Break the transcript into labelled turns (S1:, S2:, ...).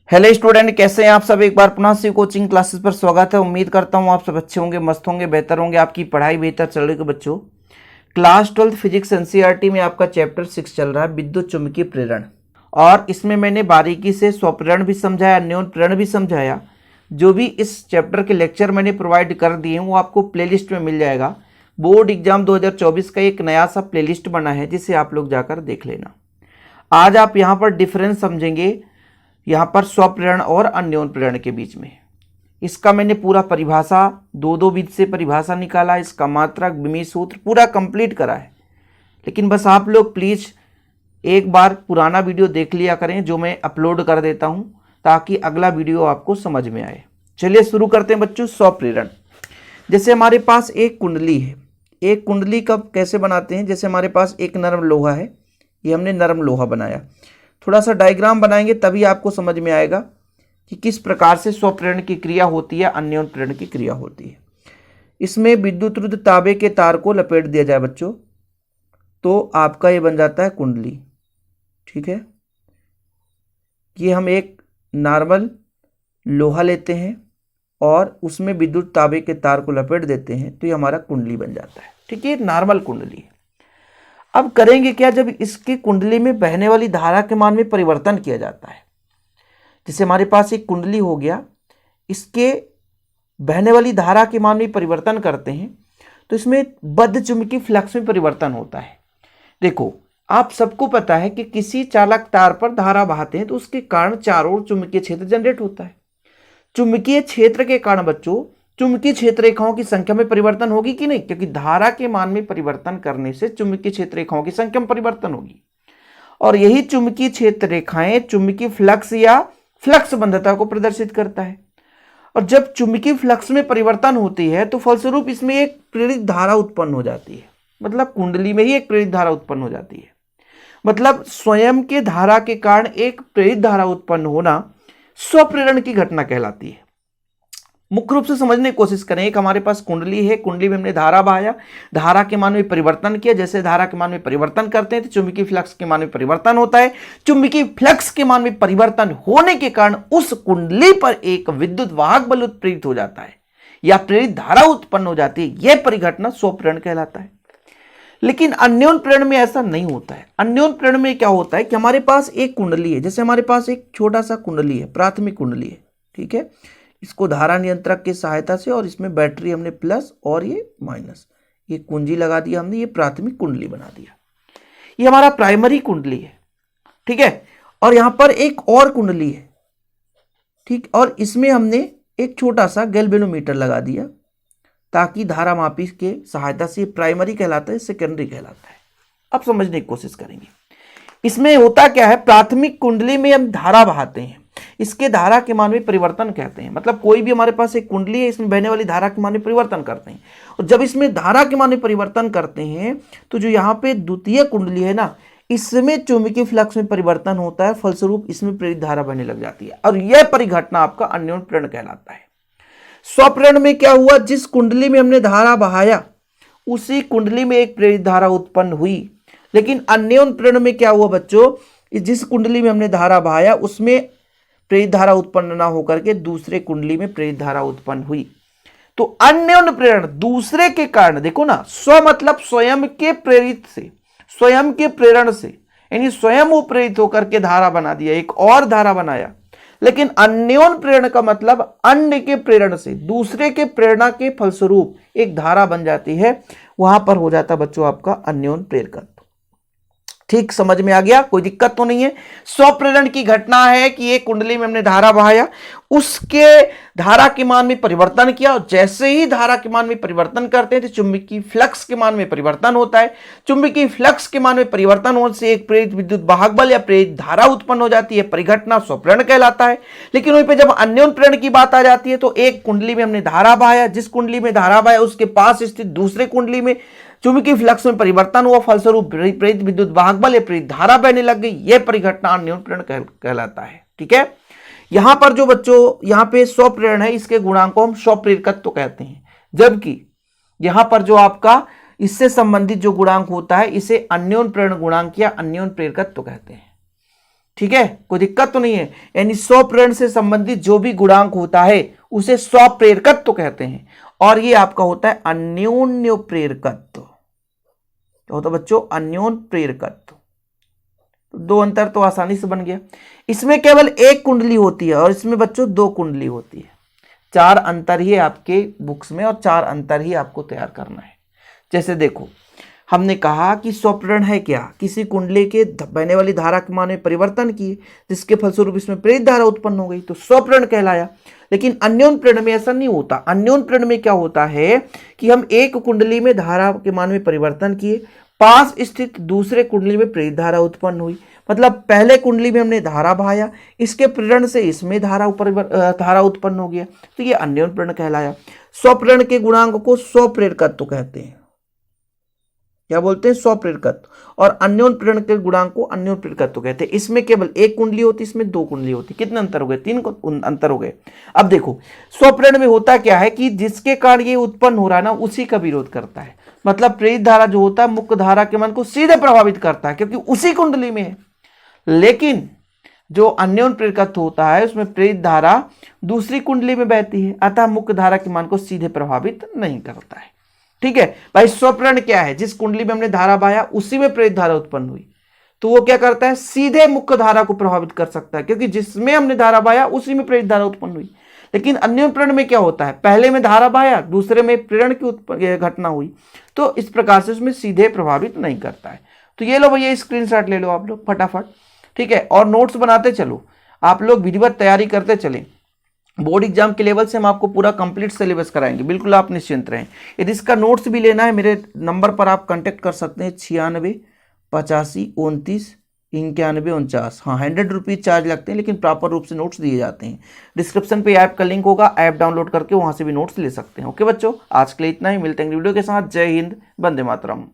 S1: Hello student, कैसे हैं आप सब। एक बार पुनः से कोचिंग क्लासेस पर स्वागत है। उम्मीद करता हूं आप सब अच्छे होंगे, मस्त होंगे, बेहतर होंगे, आपकी पढ़ाई बेहतर चल रही है। बच्चों, क्लास 12 फिजिक्स एनसीईआरटी में आपका चैप्टर 6 चल रहा है, विद्युत चुम्बकीय प्रेरण। और इसमें मैंने बारीकी से स्वप्रेरण भी समझाया, अन्योन प्रेरण भी समझाया। जो भी इस चैप्टर के लेक्चर मैंने प्रोवाइड कर दिए वो आपको प्लेलिस्ट में मिल जाएगा। बोर्ड एग्जाम 2024 का एक नया सा प्लेलिस्ट बना है, जिसे आप लोग जाकर देख लेना। आज आप यहाँ पर डिफरेंस समझेंगे, यहाँ पर स्वप्रेरण और अन्योन प्रेरण के बीच में। इसका मैंने पूरा परिभाषा दो बीज से परिभाषा निकाला, इसका मात्रक, विमीय सूत्र पूरा कंप्लीट करा है। लेकिन बस आप लोग प्लीज़ एक बार पुराना वीडियो देख लिया करें जो मैं अपलोड कर देता हूँ, ताकि अगला वीडियो आपको समझ में आए। चलिए शुरू करते हैं बच्चों। स्वप्रेरण, जैसे हमारे पास एक कुंडली है। एक कुंडली कब कैसे बनाते हैं, जैसे हमारे पास एक नरम लोहा है, ये हमने नरम लोहा बनाया। थोड़ा सा डायग्राम बनाएंगे तभी आपको समझ में आएगा कि किस प्रकार से स्वप्रेरण की क्रिया होती है, अन्योन प्रेरण की क्रिया होती है। इसमें विद्युत रुद्ध तांबे के तार को लपेट दिया जाए बच्चों, तो आपका ये बन जाता है कुंडली। ठीक है, ये हम एक नॉर्मल लोहा लेते हैं और उसमें विद्युत तांबे के तार को लपेट देते हैं, तो ये हमारा कुंडली बन जाता है। ठीक है, नॉर्मल कुंडली है। अब करेंगे क्या, जब इसकी कुंडली में बहने वाली धारा के मान में परिवर्तन किया जाता है। जैसे हमारे पास एक कुंडली हो गया, इसके बहने वाली धारा के मान में परिवर्तन करते हैं, तो इसमें बद्ध चुंबकीय फ्लक्स में परिवर्तन होता है। देखो, आप सबको पता है कि किसी चालक तार पर धारा बहाते हैं तो उसके कारण चारों ओर चुंबकीय क्षेत्र जनरेट होता है। चुंबकीय क्षेत्र के कारण बच्चों चुंबकीय क्षेत्र रेखाओं की संख्या में परिवर्तन होगी कि नहीं, क्योंकि धारा के मान में परिवर्तन करने से चुंबकीय क्षेत्र रेखाओं की संख्या में परिवर्तन होगी। और यही चुंबकीय क्षेत्र रेखाएं चुंबकीय फ्लक्स या फ्लक्स बंधता को प्रदर्शित करता है। और जब चुंबकीय फ्लक्स में परिवर्तन होती है तो फलस्वरूप इसमें एक प्रेरित धारा उत्पन्न हो जाती है। मतलब कुंडली में ही एक प्रेरित धारा उत्पन्न हो जाती है। मतलब स्वयं के धारा के कारण एक प्रेरित धारा उत्पन्न होना स्वप्रेरण की घटना कहलाती है। मुख्य रूप से समझने की कोशिश करें। एक हमारे पास कुंडली है, कुंडली में हमने धारा बहाया, धारा के मान में परिवर्तन किया। जैसे धारा के मान में परिवर्तन करते हैं तो चुंबकीय फ्लक्स के मान में परिवर्तन होता है। चुंबकीय फ्लक्स के मान में परिवर्तन होने के कारण उस कुंडली पर एक विद्युत वाहक बल उत्प्रेरित हो जाता है या प्रेरित धारा उत्पन्न हो जाती है। यह परिघटना स्वप्रेरण कहलाता है। लेकिन अन्योन प्रेरण में ऐसा नहीं होता है। अन्योन प्रेरण में क्या होता है कि हमारे पास एक कुंडली है, जैसे हमारे पास एक छोटा सा कुंडली है, प्राथमिक कुंडली है। ठीक है, इसको धारा नियंत्रक की सहायता से, और इसमें बैटरी हमने प्लस और ये माइनस, ये कुंजी लगा दिया हमने, ये प्राथमिक कुंडली बना दिया। ये हमारा प्राइमरी कुंडली है। ठीक है, और यहां पर एक और कुंडली है। ठीक, और इसमें हमने एक छोटा सा गैल्वेनोमीटर लगा दिया, ताकि धारा मापी के सहायता से, प्राइमरी कहलाता है, सेकेंडरी कहलाता है। अब समझने की कोशिश करेंगे। इसमें होता क्या है, प्राथमिक कुंडली में हम धारा बहाते हैं, इसके धारा के मान में परिवर्तन कहते हैं। मतलब कोई भी हमारे पास एक कुंडली है, इसमें बहने वाली धारा के मान में परिवर्तन करते हैं। और जब इसमें धारा के मान में परिवर्तन करते हैं तो जो यहाँ पे द्वितीय कुंडली है ना, इसमें चुंबकीय फ्लक्स में परिवर्तन होता है, फलस्वरूप इसमें प्रेरित धारा बहने लग जाती है। और यह परिघटना आपका अन्योन प्रेरण कहलाता है। स्वप्रेरण में क्या हुआ, जिस कुंडली में हमने धारा बहाया उसी कुंडली में एक प्रेरित धारा उत्पन्न हुई। लेकिन अन्योन प्रेरण में क्या हुआ बच्चों, जिस कुंडली में हमने धारा बहाया उसमें प्रेरित धारा उत्पन्न ना होकर के दूसरे कुंडली में प्रेरित धारा उत्पन्न हुई। तो अन्योन प्रेरण दूसरे के कारण, देखो ना, स्व मतलब स्वयं के प्रेरित से, स्वयं के प्रेरण से, यानी स्वयं वो प्रेरित होकर के धारा बना दिया, एक और धारा बनाया। लेकिन अन्योन प्रेरण का मतलब अन्य के प्रेरण से, दूसरे के प्रेरणा के फलस्वरूप एक धारा बन जाती है, वहां पर हो जाता बच्चों आपका अन्योन प्रेरकत्व। ठीक, समझ में आ गया, कोई दिक्कत तो नहीं है। स्वप्रेरण की घटना है कि एक कुंडली में हमने धारा बहाया, उसके धारा के मान में परिवर्तन किया, और जैसे ही धारा के मान में परिवर्तन करते हैं तो चुंबकीय फ्लक्स के मान में परिवर्तन होता है। चुंबकीय फ्लक्स के मान में परिवर्तन होने से एक प्रेरित विद्युत वाहक बल या प्रेरित धारा उत्पन्न हो जाती है, परिघटना स्वप्रेरण कहलाता है। लेकिन वहीं पर जब अन्योन प्रेरण की बात आ जाती है तो एक कुंडली में हमने धारा बहाया, जिस कुंडली में धारा बहाया उसके पास स्थित दूसरे कुंडली में चुंबकीय फ्लक्स में परिवर्तन हुआ, फलस्वरूप प्रेरित विद्युत वाहक बल या प्रेरित धारा बहने लग गई। यह परिघटना अन्योन प्रेरण कहलाता है। ठीक है, यहां पर जो बच्चों यहां पे स्वप्रेरण है, इसके गुणांक को हम स्वप्रेरकत्व कहते हैं। जबकि यहां पर जो आपका इससे संबंधित जो गुणांक होता है इसे अन्योन प्रेरण गुणांक या अन्योन प्रेरकत्व कहते हैं। ठीक है, कोई दिक्कत तो नहीं है। यानी स्वप्रेरण से संबंधित जो भी गुणांक होता है उसे स्वप्रेरकत्व कहते हैं, और ये आपका होता है अन्योन्य प्रेरकत्व। क्या होता है बच्चों? अन्योन्य प्रेरकत्व। तो दो अंतर तो आसानी से बन गया। इसमें केवल एक कुंडली होती है और इसमें बच्चों दो कुंडली होती है। चार अंतर ही आपके बुक्स में और चार अंतर ही आपको तैयार करना है। जैसे देखो, हमने कहा कि स्वप्रेरण है क्या? किसी कुंडली के बहने वाली धारा के मान में परिवर्तन किए जिसके फलस्वरूप इसमें प्रेरित धारा उत्पन्न हो गई, तो स्वप्रेरण कहलाया। लेकिन अन्योन्य प्रेरण में ऐसा नहीं होता। अन्योन्य प्रेरण में क्या होता है कि हम एक कुंडली में धारा के मान में परिवर्तन किए, पास स्थित दूसरे कुंडली में प्रेरित धारा उत्पन्न हुई। मतलब पहले कुंडली में हमने धारा बहाया, इसके प्रेरण से इसमें धारा उत्पन्न हो गया, तो ये अन्योन्य प्रेरण कहलाया। स्वप्रेरण के गुणांक को स्वप्रेरकत्व कहते हैं। क्या बोलते हैं? स्वप्रेरकत्व। और अन्योन्य प्रेरण के गुणांक को अन्योन्य प्रेरकत्व कहते हैं। इसमें केवल एक कुंडली होती, इसमें दो कुंडली होती। कितने अंतर हो गए? तीन अंतर हो गए। अब देखो, स्वप्रेरण में होता क्या है कि जिसके कारण ये उत्पन्न हो रहा है ना, उसी का विरोध करता है। मतलब प्रेरित धारा जो होता है मुख्य धारा के मन को सीधे प्रभावित करता है क्योंकि उसी कुंडली में है। लेकिन जो अन्योन्य प्रेरकत्व होता है उसमें प्रेरित धारा दूसरी कुंडली में बहती है, अतः मुख्य धारा के मान को सीधे प्रभावित नहीं करता है। ठीक है भाई, स्वप्रेरण क्या है? जिस कुंडली में हमने धारा बहाया उसी में प्रेरित धारा उत्पन्न हुई, तो वो क्या करता है? सीधे मुख्य धारा को प्रभावित कर सकता है क्योंकि जिसमें हमने धारा बहाया उसी में प्रेरित धारा उत्पन्न हुई। लेकिन अन्योन्य प्रेरण में क्या होता है? पहले में धारा बहाया, दूसरे में प्रेरण की घटना हुई, तो इस प्रकार से उसमें सीधे प्रभावित नहीं करता है। तो ये लो भैया, स्क्रीनशॉट ले लो आप लोग फटाफट। ठीक है, और नोट्स बनाते चलो, आप लोग विधिवत तैयारी करते चलें। बोर्ड एग्जाम के लेवल से हम आपको पूरा कंप्लीट सिलेबस कराएंगे, बिल्कुल आप निश्चिंत रहें। यदि इसका नोट्स भी लेना है मेरे नंबर पर आप कांटेक्ट कर सकते हैं, 96 85 29 91 49। हाँ, 100 रुपीज़ चार्ज लगते हैं लेकिन प्रॉपर रूप से नोट्स दिए जाते हैं। डिस्क्रिप्शन पे ऐप का लिंक होगा, ऐप डाउनलोड करके वहाँ से भी नोट्स ले सकते हैं। ओके बच्चों, आज के लिए इतना ही, मिलते हैं वीडियो के साथ। जय हिंद, वंदे मातरम।